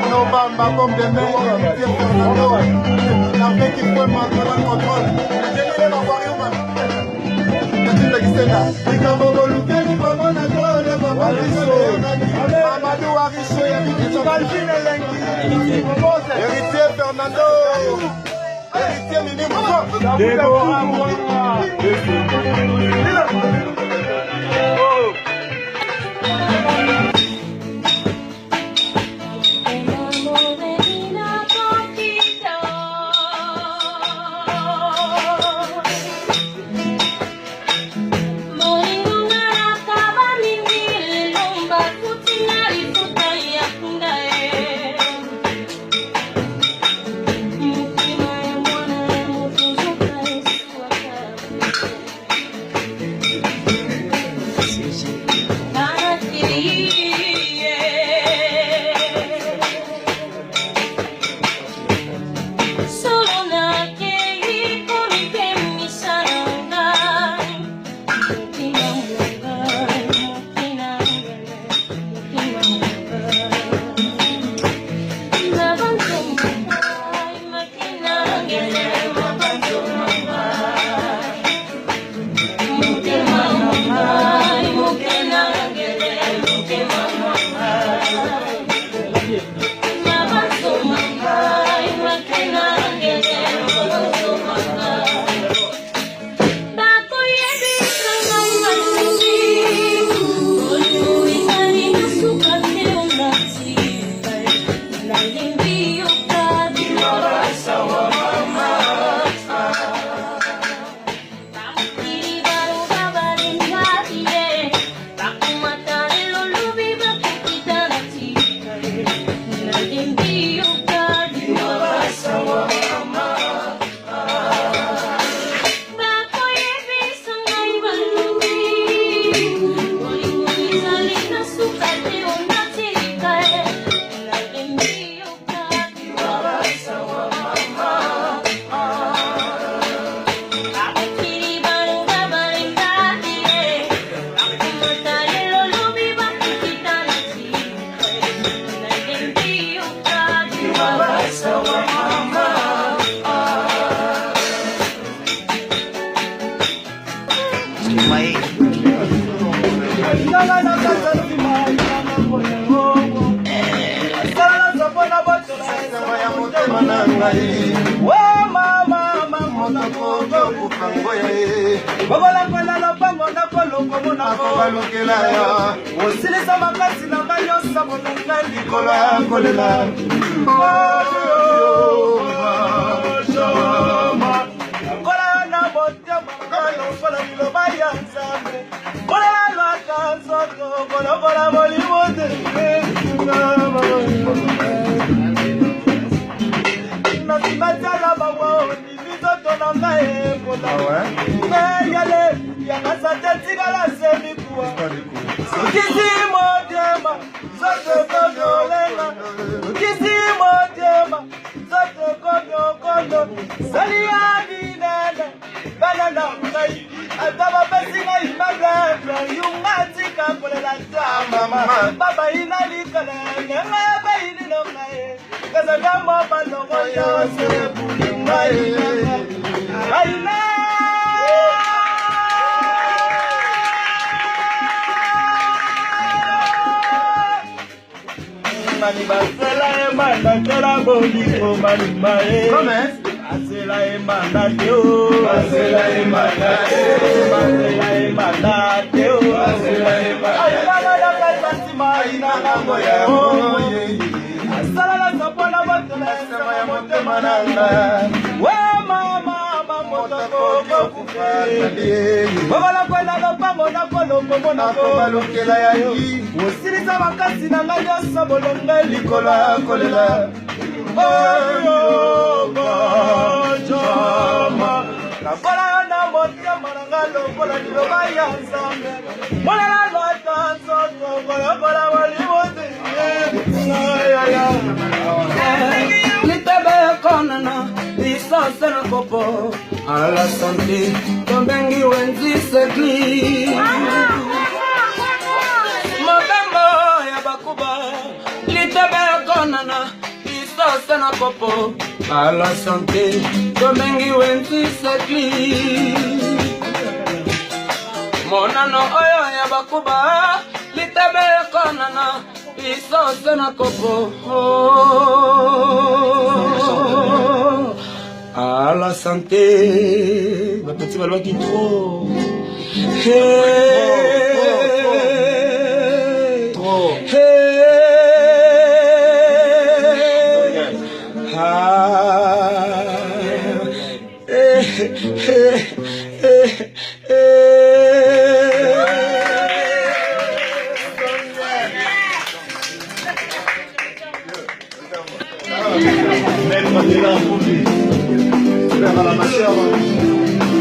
No bamba comme des mains, la main qui peut manquer le contrôle. Je vais voir héritier Fernando, héritier sana kopo à la santé tombengi wenzi sekli Mabembo ya bakuba litebe konana iso sana kopo à la santé tombengi wenzi sekli Monano oyo ya bakuba litebe konana iso sana kopo à la santé ma petite balwa qui trop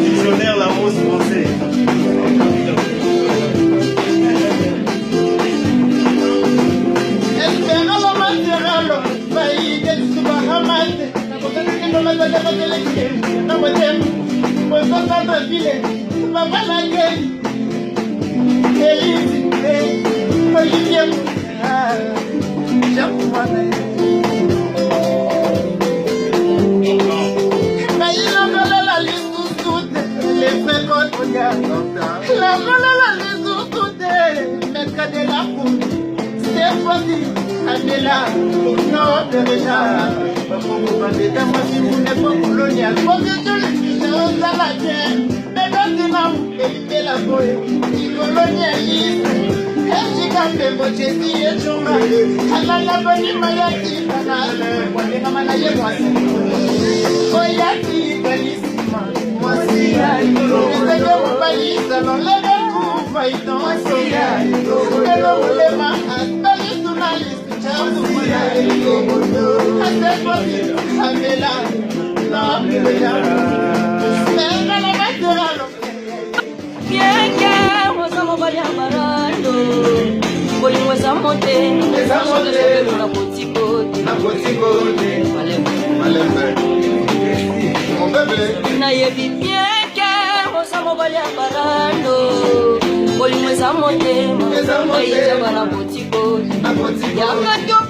Dictionnaire la rose français.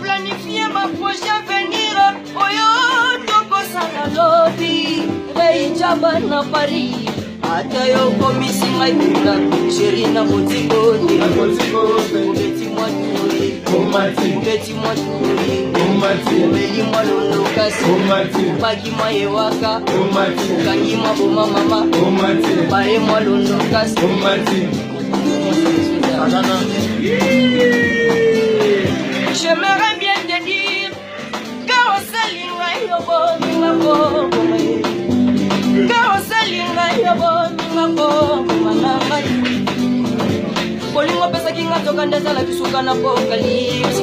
Planifier ma prochaine venir Oyo toko sana lobby Reijaba na Paris Ata yo komisi maipula Chéri na botiko Ubeti mwa turi Ubeti mwa turi Ubeli mwa londo kasi Upaki mwa yewaka Ukangi mwa boma mama Pare mwa londo kasi J'aimerais bien te dire Kaosalinga yobo mingako Kaosalinga yobo mingako Manangai Bolingo pesa kinga toka ndezala bisuka na apocalypse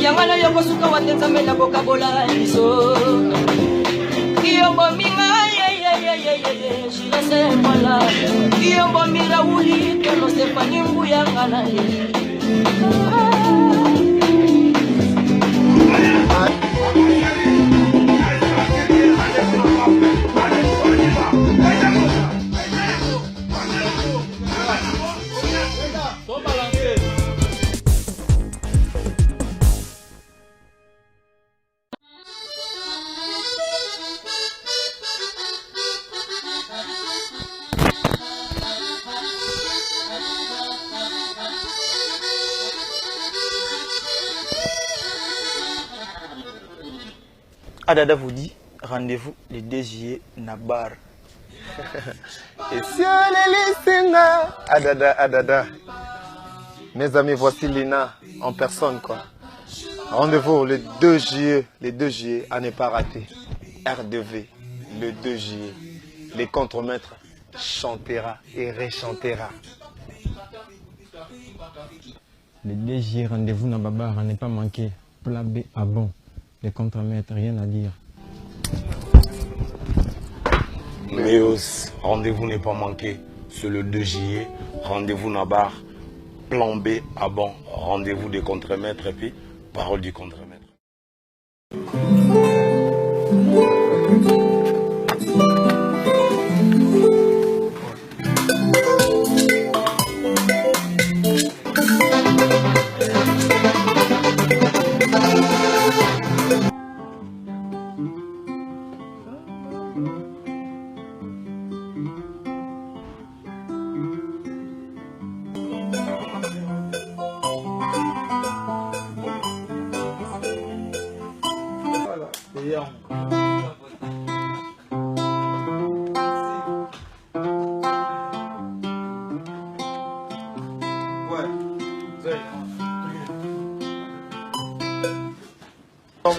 Yangana yoko suka watenza mela boka bola iso Yombo minga Shira se mola Yombo mira uli Kelo Stefani mbuya ngana Adada vous dit rendez-vous le 2 juillet Nabar. Et si elle est Adada. Mes amis, voici Lina en personne quoi. Rendez-vous le 2 juillet à ne pas rater. R2V, le 2 juillet. Les contremaîtres chantera et rechantera. Le 2 juillet, rendez-vous dans Babar, à ne pas manquer. Plat B à bon. Les contremaîtres, rien à dire. Méos, rendez-vous n'est pas manqué. C'est le 2 juillet. Rendez-vous Nabar. Plan B à bon. Rendez-vous des contremaîtres et puis parole du contremaître.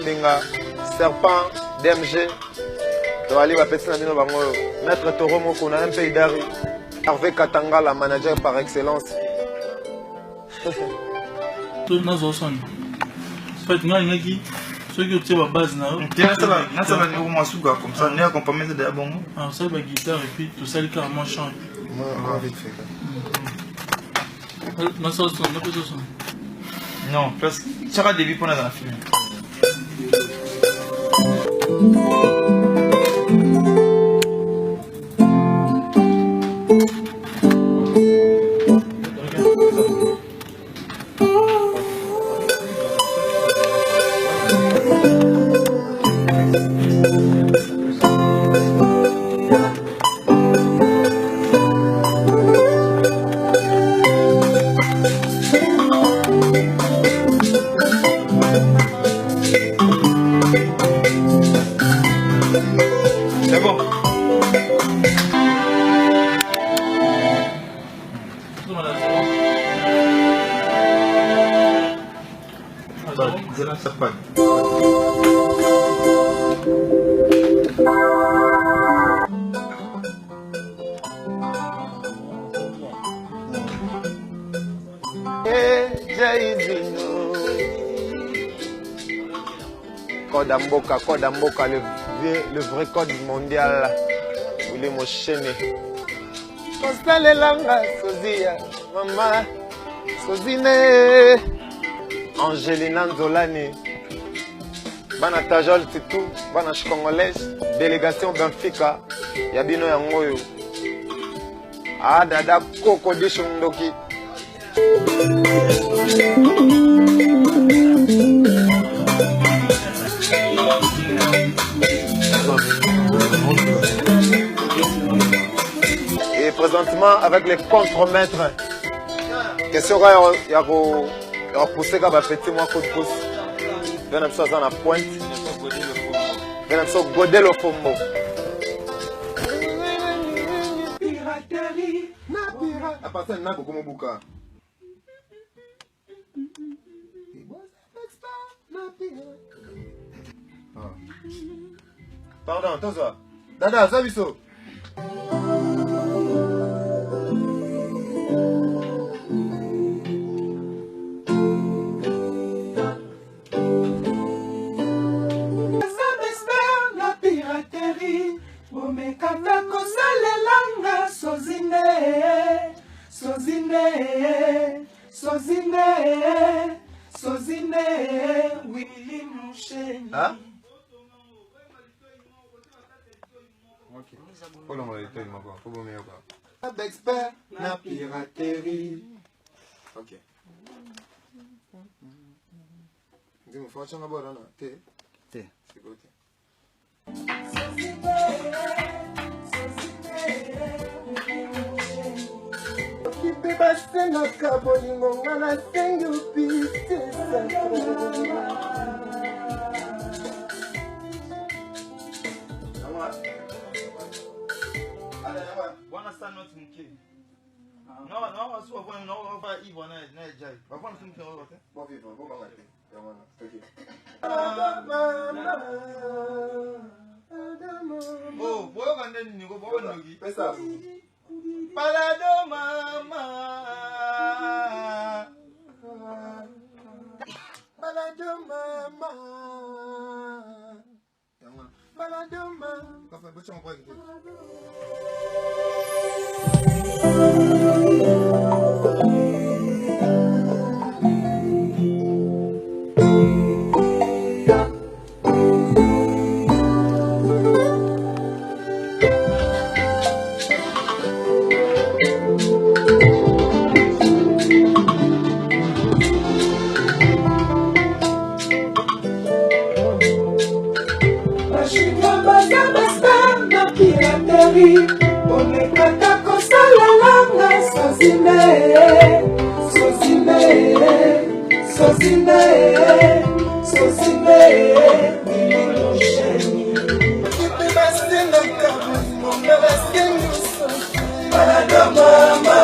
Binga, Serpent, DMG, Toali Bapetsina Bino Bango, Maître Toro Moko, un pays d'Ari, Hervé Katanga, la manager par excellence. Tout le monde sonne. En fait, moi, il qui ceux qui ont la base, ça va nous masuga comme ça, on est accompagné de bon. Ah, ça va guitare et puis tout ça, le carrément change. Moi, vite fait. Ma sauce sonne, ma sauce sonne. Non, parce que ça va début pour la film. C'est bon. Ça pas. Code Mboka, le vrai code mondial. Il est mon chaîne. Constale Langa, Sozia, Maman, Sozine, Angelina Nzolani, Bana Tajol Titou, Bana Congolaise, délégation Benfica, Yabino Yangoyo. Ah, Dada Koko Dishundoki. Et présentement avec les contre-maîtres, question il y a poussé comme un petit mois coup de pouce. Venez me sortir dans la pointe. Venez me sortir goder le fombo. À partir de là, beaucoup de bouca. Pardon, attends-toi. Dada, ça biso. La piraterie, omekata kosalelanga sozine, sozine, sozine, sozine, Willy Moucheni. Ah? Faut l'envoyer, faut vous mettre quoi. D'expert, la piraterie. Ok. Dis-moi, faut changer d'abord, non? Thé. Thé. C'est quoi, thé? Kipe basenga kabolingo ngana sengi upite Bwana sana not mke. No, so kwa no over Ivo na jai. Bwana mke wote. Bon vivre, bon ngate. Ya mwana. Oh, boyo kande ni go boyo nogi. Pesa. Palado mama. Balado mama. Ya mwana. Balado mama. Kafa bocha mpo kiti. Omekata kosalelanga sozine, sozine, sozine, sozine, Willy Moucheni. Kipe basenga kabolingo ngana sengi upite. Balado mama.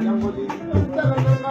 Yang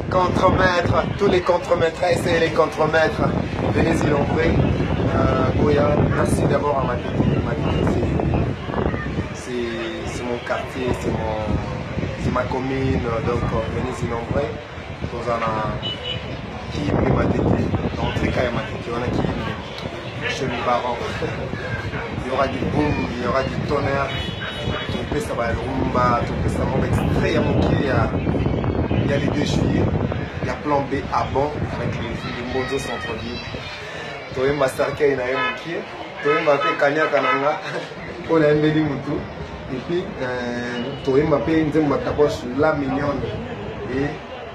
Contremaîtres, tous les contremaîtresses et les contremaîtres, venez-y nombrer. Goya, merci d'abord à ma tête. C'est mon quartier, c'est ma commune, donc venez-y nombrer. Nous avons qui me m'a tête, dans le cas ma tête, on a qui chez mes parents. Il y aura du boom, il y aura du tonnerre, tout peut ça va le rumba, tout peut ça va extrêmement qui il y a les 2 juillet, il y a plan B à bon avec les Mozo centre-ville. Toi, ma sarka il y a un qui, toi, ma fait Kanya Kananga, on a un bébé moutou, et puis toi, ma fait une zone la mignonne et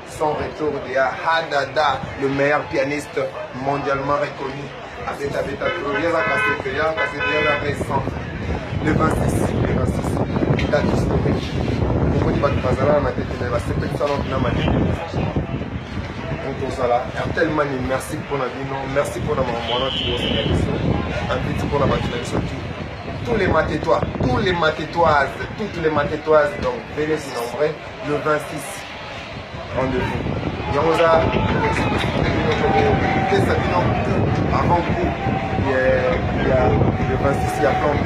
sans retour de Hadada, le meilleur pianiste mondialement reconnu. Avec la bêta, il y a la récent, le 26, date historique. On dit que Bazala m'a dit que c'est peut-être ça dans ma vie. Donc ça là, tellement merci pour la vie, merci pour la maman qui vous a un petit pour la matinée tous les matétois, toutes les matétoises, donc venez s'y nombrer le 26 rendez-vous. Yonza, avant coup, il y a le 26, il y a plan B.